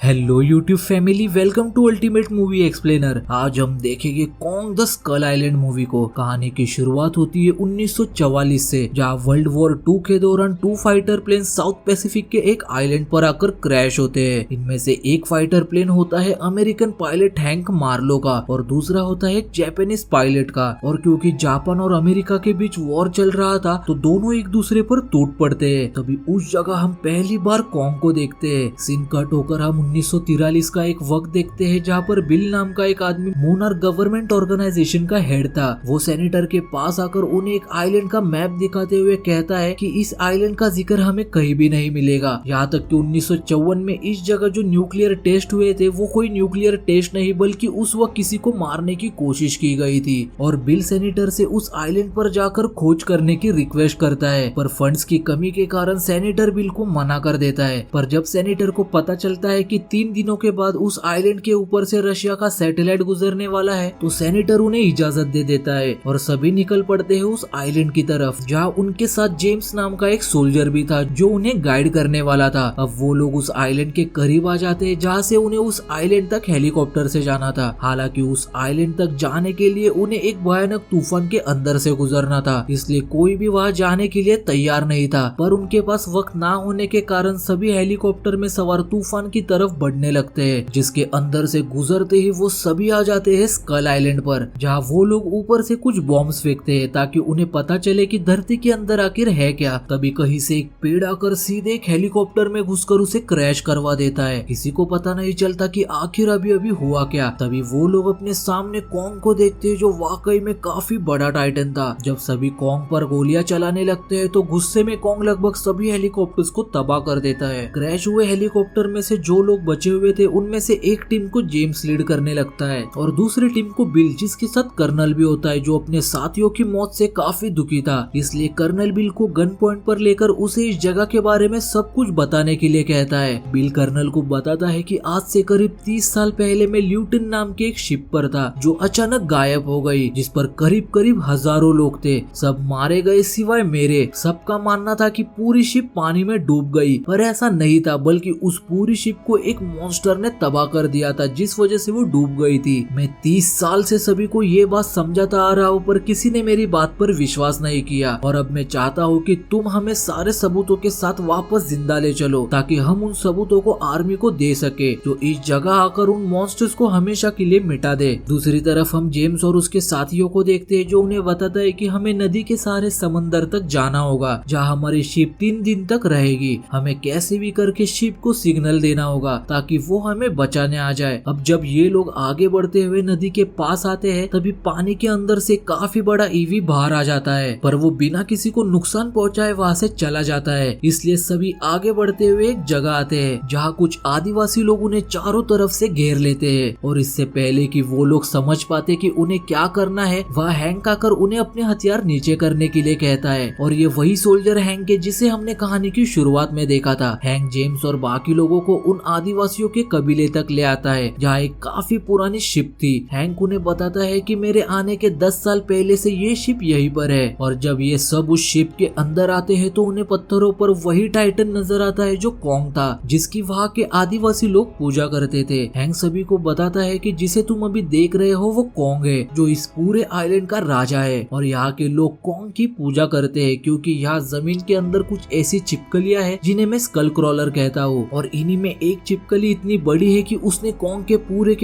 Hello YouTube family, welcome to ultimate movie explainer. आज हम देखेंगे Kong the Skull Island movie को। कहानी की शुरुआत होती है 1944 से, जहाँ वर्ल्ड वॉर 2 के दौरान 2 फाइटर प्लेन साउथ पैसिफिक के एक आइलैंड पर आकर क्रैश होते हैं। इनमें से एक फाइटर प्लेन होता है अमेरिकन पायलट हैंक मार्लो का और दूसरा होता है एक जापानीज पायलट का। और क्योंकि जापान और अमेरिका के बीच वॉर चल रहा था तो दोनों एक दूसरे पर टूट पड़ते हैं। तभी उस जगह हम पहली बार कॉन्ग को देखते हैं। सीन कट होकर हम 1943 का एक वक्त देखते हैं जहाँ पर बिल नाम का एक आदमी मोनार्क गवर्नमेंट ऑर्गेनाइजेशन का हेड था। वो सेनेटर के पास आकर उन्हें एक आइलैंड का मैप दिखाते हुए कहता है कि इस आइलैंड का जिक्र हमें कहीं भी नहीं मिलेगा। यहाँ तक कि 1954 में इस जगह जो न्यूक्लियर टेस्ट हुए थे वो कोई न्यूक्लियर टेस्ट नहीं बल्कि उस वक्त किसी को मारने की कोशिश की गई थी। और बिल सेनेटर से उस आइलैंड पर जाकर खोज करने की रिक्वेस्ट करता है, पर फंड्स की कमी के कारण सेनेटर बिल को मना कर देता है। पर जब सेनेटर को पता चलता है कि 3 दिनों के बाद उस आइलैंड के ऊपर से रशिया का सैटेलाइट गुजरने वाला है तो सेनेटर उन्हें इजाजत दे देता है और सभी निकल पड़ते हैं उस आइलैंड की तरफ, जहाँ उनके साथ जेम्स नाम का एक सोल्जर भी था जो उन्हें गाइड करने वाला था। अब वो लोग उस आइलैंड के करीब आ जाते हैं जहाँ से उन्हें उस आइलैंड तक हेलीकॉप्टर से जाना था। हालांकि उस आइलैंड तक जाने के लिए उन्हें एक भयानक तूफान के अंदर से गुजरना था, इसलिए कोई भी वहाँ जाने के लिए तैयार नहीं था। पर उनके पास वक्त ना होने के कारण सभी हेलीकॉप्टर में सवार तूफान की तरफ बढ़ने लगते हैं, जिसके अंदर से गुजरते ही वो सभी आ जाते हैं स्कल आइलैंड पर, जहाँ वो लोग ऊपर से कुछ बॉम्ब्स फेंकते हैं ताकि उन्हें पता चले कि धरती के अंदर आखिर है क्या। तभी कहीं से एक पेड़ आकर सीधे एक हेलीकॉप्टर में घुसकर उसे क्रैश करवा देता है। किसी को पता नहीं चलता कि आखिर अभी अभी हुआ क्या। तभी वो लोग अपने सामने कॉन्ग को देखते हैं जो वाकई में काफी बड़ा टाइटन था। जब सभी कॉन्ग पर गोलियां चलाने लगते हैं तो गुस्से में कॉन्ग लगभग सभी हेलीकॉप्टर्स को तबाह कर देता है। क्रैश हुए हेलीकॉप्टर में से जो लोग बचे हुए थे उनमें से एक टीम को जेम्स लीड करने लगता है और दूसरी टीम को बिल, जिसके साथ कर्नल भी होता है, जो अपने साथियों की मौत से काफी दुखी था। इसलिए कर्नल बिल को गन पॉइंट पर लेकर उसे इस जगह के बारे में सब कुछ बताने के लिए कहता है। बिल कर्नल को बताता है कि आज से करीब 30 साल पहले मैं ल्यूटन नाम के एक शिप पर था जो अचानक गायब हो गई, जिस पर करीब करीब हजारों लोग थे। सब मारे गए सिवाय मेरे। सबका मानना था कि पूरी शिप पानी में डूब गई, पर ऐसा नहीं था, बल्कि उस पूरी शिप को एक मॉन्स्टर ने तबाह कर दिया था जिस वजह से वो डूब गई थी। मैं 30 साल से सभी को ये बात समझाता आ रहा हूँ पर किसी ने मेरी बात पर विश्वास नहीं किया। और अब मैं चाहता हूँ कि तुम हमें सारे सबूतों के साथ वापस जिंदा ले चलो ताकि हम उन सबूतों को आर्मी को दे सके जो इस जगह आकर उन मॉन्स्टर्स को हमेशा के लिए मिटा दे। दूसरी तरफ हम जेम्स और उसके साथियों को देखते हैं जो उन्हें बताता है कि हमें नदी के सहारे समंदर तक जाना होगा जहाँ हमारी शिप 3 दिन तक रहेगी। हमें कैसे भी करके शिप को सिग्नल देना होगा ताकि वो हमें बचाने आ जाए। अब जब ये लोग आगे बढ़ते हुए नदी के पास आते हैं तभी पानी के अंदर से काफी बड़ा ईवी बाहर आ जाता है, पर वो बिना किसी को नुकसान पहुंचाए वहाँ से चला जाता है। इसलिए सभी आगे बढ़ते हुए एक जगह आते हैं जहाँ कुछ आदिवासी लोग उन्हें चारों तरफ से घेर लेते हैं। और इससे पहले कि वो लोग समझ पाते कि उन्हें क्या करना है, वह हैंक आकर उन्हें अपने हथियार नीचे करने के लिए कहता है। और ये वही सोल्जर हैंक है जिसे हमने कहानी की शुरुआत में देखा था। हैंक जेम्स और बाकी लोगों को उन आदिवासियों के कबीले तक ले आता है जहाँ एक काफी पुरानी शिप थी। हैंक उन्हें बताता है कि मेरे आने के 10 साल पहले से ये शिप यहीं पर है। और जब ये सब उस शिप के अंदर आते हैं तो उन्हें पत्थरों पर वही टाइटन नजर आता है जो कॉन्ग था, जिसकी वहाँ के आदिवासी लोग पूजा करते थे। हैंक सभी को बताता है कि जिसे तुम अभी देख रहे हो वो कॉन्ग है जो इस पूरे आइलैंड का राजा है। और यहाँ के लोग कॉन्ग की पूजा करते हैं क्योंकि यहाँ जमीन के अंदर कुछ ऐसी छिपकलियां हैं जिन्हें मैं स्कल क्रॉलर कहता हूँ। और इन्हीं में एक छिपकली इतनी बड़ी है कि उसने कॉन्ग के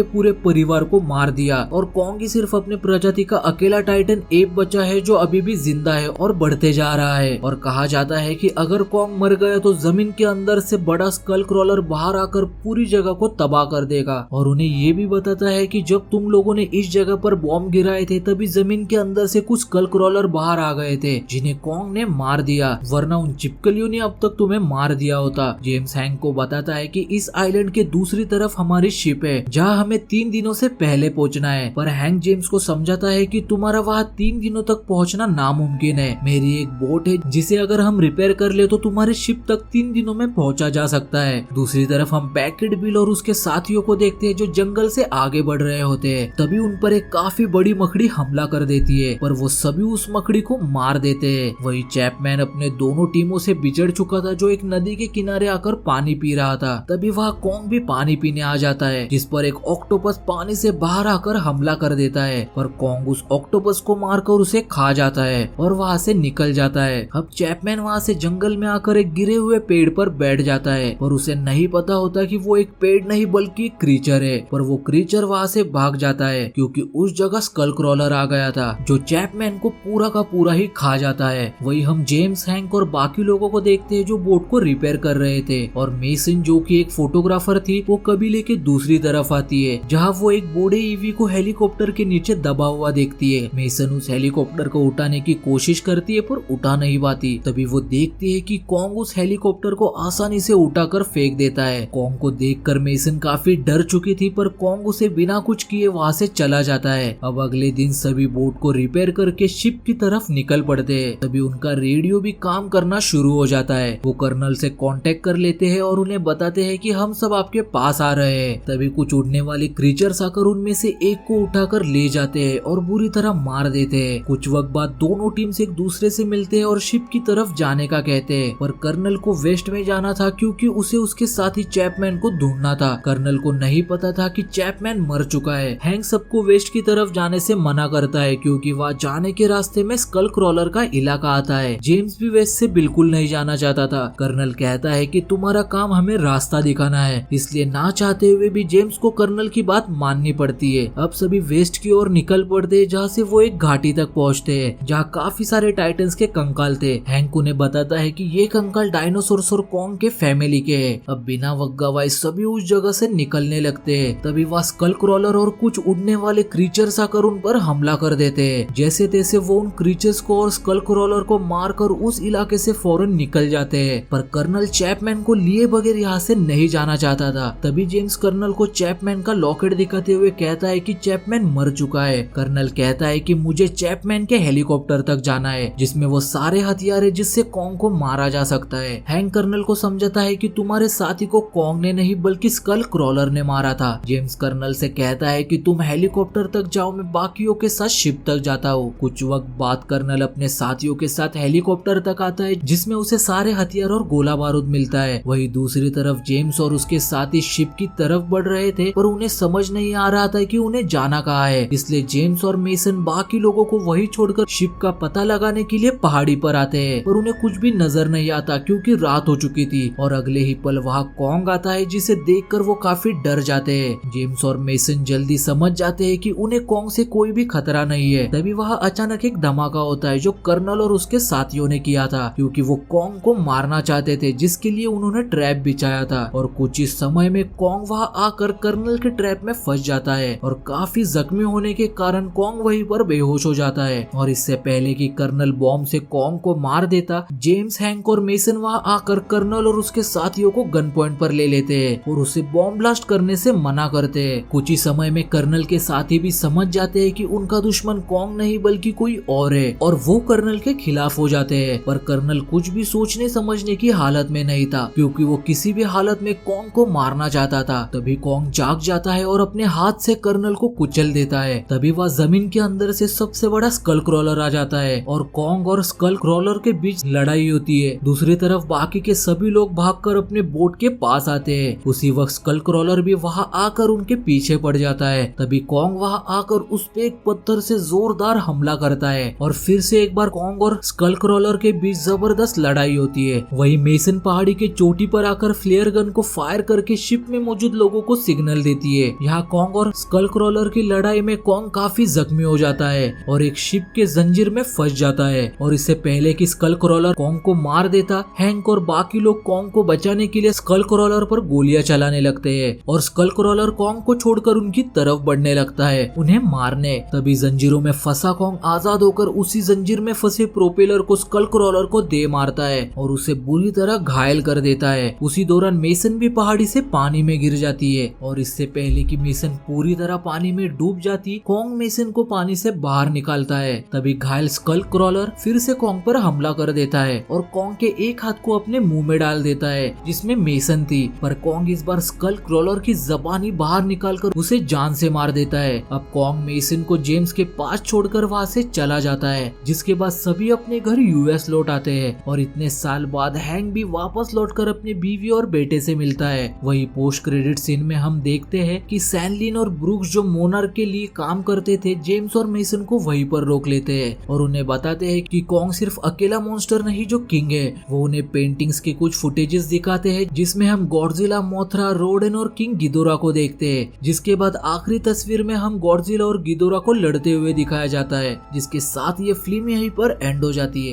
पूरे परिवार को मार दिया। और कॉन्ग ही सिर्फ अपने प्रजाति का अकेला टाइटन एप बचा है जो अभी भी जिंदा है और बढ़ते जा रहा है। और कहा जाता है कि अगर कॉन्ग मर गया तो जमीन के अंदर से बड़ा स्कल क्रॉलर बाहर आकर पूरी जगह को तबाह कर देगा। और उन्हें ये भी बताता है कि जब तुम लोगों ने इस जगह पर बॉम्ब गिराए थे तभी जमीन के अंदर से कुछ स्कल क्रॉलर बाहर आ गए थे जिन्हें कॉन्ग ने मार दिया, वरना उन चिपकलियों ने अब तक तुम्हें मार दिया होता। जेम्स हैंक को बताता है कि इस आइलैंड के दूसरी तरफ हमारी शिप है जहाँ हमें 3 दिनों से पहले पहुँचना है। पर हैंक जेम्स को समझाता है कि तुम्हारा वहाँ 3 दिनों तक पहुँचना नामुमकिन है। मेरी एक बोट है जिसे अगर हम रिपेयर कर ले तो तुम्हारी शिप तक 3 दिनों में पहुँचा जा सकता है। दूसरी तरफ हम बैकेट बिल और उसके साथियों को देखते हैं जो जंगल से आगे बढ़ रहे होते हैं। तभी उन पर एक काफी बड़ी मकड़ी हमला कर देती है, पर वो सभी उस मकड़ी को मार देते हैं। वही चैपमैन अपने दोनों टीमों से बिछड़ चुका था जो एक नदी के किनारे आकर पानी पी रहा था। तभी वहाँ वहाँ कॉन्ग भी पानी पीने आ जाता है, जिस पर एक ऑक्टोपस पानी से बाहर आकर हमला कर देता है, पर कॉन्ग उस ऑक्टोपस को मारकर उसे खा जाता है और वहाँ से निकल जाता है। अब चैपमैन वहाँ से जंगल में आकर एक गिरे हुए पेड़ पर बैठ जाता है, पर उसे नहीं पता होता कि वो एक पेड़ नहीं बल्कि क्रीचर है। पर वो क्रीचर वहाँ से भाग जाता है क्योंकि उस जगह स्कल क्रॉलर आ गया था, जो चैपमैन को पूरा का पूरा ही खा जाता है। वही हम जेम्स, हैंक और बाकी लोगों को देखते हैं जो बोट को रिपेयर कर रहे थे, और मेसन जो कि एक फोटोग्राफर थी, वो कबीले के दूसरी तरफ आती है, जहाँ वो एक बूढ़े ईवी को हेलीकॉप्टर के नीचे दबा हुआ देखती है। मेसन उस हेलीकॉप्टर को उठाने की कोशिश करती है पर उठा नहीं पाती। तभी वो देखती है कि कॉन्ग उस हेलीकॉप्टर को आसानी से उठाकर फेंक देता है। कॉन्ग को देखकर मेसन काफी डर चुकी थी, पर कॉन्ग उसे बिना कुछ किए वहाँ से चला जाता है। अब अगले दिन सभी बोट को रिपेयर करके शिप की तरफ निकल पड़ते हैं। तभी उनका रेडियो भी काम करना शुरू हो जाता है। वो कर्नल से कांटेक्ट कर लेते हैं और उन्हें बताते हैं कि हम सब आपके पास आ रहे हैं। तभी कुछ उड़ने वाले क्रीचर्स आकर उनमें से एक को उठाकर ले जाते हैं और बुरी तरह मार देते हैं। कुछ वक्त बाद दोनों टीम्स एक दूसरे से मिलते हैं और शिप की तरफ जाने का कहते हैं, पर कर्नल को वेस्ट में जाना था क्योंकि उसे उसके साथी चैपमैन को ढूंढना था। कर्नल को नहीं पता था कि चैपमैन मर चुका है। हैंक सबको वेस्ट की तरफ जाने से मना करता है क्योंकि वहाँ जाने के रास्ते में स्कल क्रॉलर का इलाका आता है। जेम्स भी वेस्ट से बिल्कुल नहीं जाना चाहता था। कर्नल कहता है कि तुम्हारा काम हमें रास्ता दिखाना है, इसलिए ना चाहते हुए भी जेम्स को कर्नल की बात माननी पड़ती है। अब सभी वेस्ट की ओर निकल पड़ते हैं, जहाँ से वो एक घाटी तक पहुँचते हैं जहाँ काफी सारे टाइटन्स के कंकाल थे। हैंक उन्हें बताता है कि ये कंकाल डायनासोर्स और कॉन्ग के फैमिली के हैं। अब बिना वक्त गवाए सभी उस जगह से निकलने लगते हैं। तभी वह स्कल क्रॉलर और कुछ उड़ने वाले क्रीचर्स आकर उन पर हमला कर देते हैं। जैसे तैसे वो उन क्रीचर्स को और स्कल क्रॉलर को मारकर उस इलाके से फौरन निकल जाते हैं, पर कर्नल चैपमैन को लिए बगैर यहाँ से नहीं जाना चाहता था। तभी जेम्स कर्नल को चैपमैन का लॉकेट दिखाते हुए कहता है कि चैपमैन मर चुका है। कर्नल कहता है कि मुझे चैपमैन के हेलीकॉप्टर तक जाना है, जिसमें वो सारे हथियार है जिससे कॉन्ग को मारा जा सकता है। हैंक कर्नल को समझाता है कि तुम्हारे साथी को कॉन्ग ने नहीं बल्कि स्कल क्रॉलर ने मारा था। जेम्स कर्नल से कहता है कि तुम हेलीकॉप्टर तक जाओ, मैं बाकियों के साथ शिप तक जाता हूँ। कुछ वक्त बाद कर्नल अपने साथियों के साथ हेलीकॉप्टर तक आता है, जिसमें उसे सारे हथियार और गोला बारूद मिलता है। वही दूसरी तरफ जेम्स और उसके साथी शिप की तरफ बढ़ रहे थे, पर उन्हें समझ नहीं आ रहा था कि उन्हें जाना कहाँ है। इसलिए जेम्स और मेसन बाकी लोगों को वही छोड़कर शिप का पता लगाने के लिए पहाड़ी पर आते हैं, पर उन्हें कुछ भी नजर नहीं आता क्योंकि रात हो चुकी थी। और अगले ही पल वहाँ कॉन्ग आता है, जिसे देखकर वो काफी डर जाते हैं। जेम्स और मेसन जल्दी समझ जाते हैं कि उन्हें कॉन्ग से कोई भी खतरा नहीं है। तभी वहाँ अचानक एक धमाका होता है जो कर्नल और उसके साथियों ने किया था, क्योंकि वो कॉन्ग को मारना चाहते थे, जिसके लिए उन्होंने ट्रैप बिछाया था। और कुछ ही समय में कॉन्ग वहाँ आकर कर्नल के ट्रैप में फंस जाता है और काफी जख्मी होने के कारण कॉन्ग वहीं पर बेहोश हो जाता है। और इससे पहले कि कर्नल बॉम्ब से कॉन्ग को मार देता, जेम्स, हैंक और मेसन वहाँ आकर कर्नल और उसके साथियों को गन पॉइंट पर ले लेते हैं और उसे बॉम्ब ब्लास्ट करने से मना करते हैं। कुछ ही समय में कर्नल के साथी भी समझ जाते हैं कि उनका दुश्मन कॉन्ग नहीं बल्कि कोई और है, और वो कर्नल के खिलाफ हो जाते हैं। पर कर्नल कुछ भी सोचने समझने की हालत में नहीं था, क्योंकि वो किसी भी हालत में कॉन्ग को मारना चाहता था। तभी कॉन्ग जाग जाता है और अपने हाथ से कर्नल को कुचल देता है। तभी वह जमीन के अंदर से सबसे बड़ा स्कल क्रॉलर आ जाता है और कॉन्ग और स्कल क्रॉलर के बीच लड़ाई होती है। दूसरी तरफ बाकी के सभी लोग भागकर अपने बोट के पास आते हैं। उसी वक्त स्कल क्रॉलर भी वहाँ आकर उनके पीछे पड़ जाता है। तभी कॉन्ग वहाँ आकर उस पे एक पत्थर से जोरदार हमला करता है और फिर से एक बार कॉन्ग और स्कल क्रॉलर के बीच जबरदस्त लड़ाई होती है। वही मेसन पहाड़ी के चोटी पर आकर फ्लेयर गन को फायर करके शिप में मौजूद लोगों को सिग्नल देती है। यहाँ कॉन्ग और स्कल क्रॉलर की लड़ाई में कॉन्ग काफी जख्मी हो जाता है और एक शिप के जंजीर में फंस जाता है। और इससे पहले कि स्कल क्रॉलर कॉन्ग को मार देता, हैंक और बाकी लोग कॉन्ग को बचाने के लिए स्कल क्रॉलर पर गोलियां चलाने लगते हैं और स्कल क्रॉलर कॉन्ग को छोड़कर उनकी तरफ बढ़ने लगता है उन्हें मारने। तभी जंजीरों में फंसा कॉन्ग आजाद होकर उसी जंजीर में फंसे प्रोपेलर को स्कल क्रॉलर को दे मारता है और उसे बुरी तरह घायल कर देता है। उसी दौरान मेसन भी पहाड़ी से पानी में गिर जाती है और इससे पहले कि मेसन पूरी तरह पानी में डूब जाती, कॉन्ग मेसन को पानी से बाहर निकालता है। तभी घायल स्कल क्रॉलर फिर से कॉन्ग पर हमला कर देता है और कॉन्ग के एक हाथ को अपने मुंह में डाल देता है जिसमें मेसन थी, पर कॉन्ग इस बार स्कल क्रॉलर की जबानी बाहर निकालकर उसे जान से मार देता है। अब कॉन्ग मेसन को जेम्स के पास छोड़कर वहाँ से चला जाता है, जिसके बाद सभी अपने घर यूएस लौट आते हैं और इतने साल बाद हैंक भी वापस लौटकर अपनी बीवी और बेटे से मिलता देता है। वही पोस्ट क्रेडिट सीन में हम देखते हैं कि सैनलिन और ब्रूक्स जो मोनार्क के लिए काम करते थे, जेम्स और मेसन को वहीं पर रोक लेते हैं और उन्हें बताते हैं कि कॉन्ग सिर्फ अकेला मॉन्स्टर नहीं जो किंग है। वो उन्हें पेंटिंग्स के कुछ फुटेजेस दिखाते हैं जिसमें हम गॉडजिला, मोथरा, रोडेन और किंग गिदोरा को देखते हैं, जिसके बाद आखिरी तस्वीर में हम गॉडजिला और गिदोरा को लड़ते हुए दिखाया जाता है, जिसके साथ ये फिल्म यहीं पर एंड हो जाती है।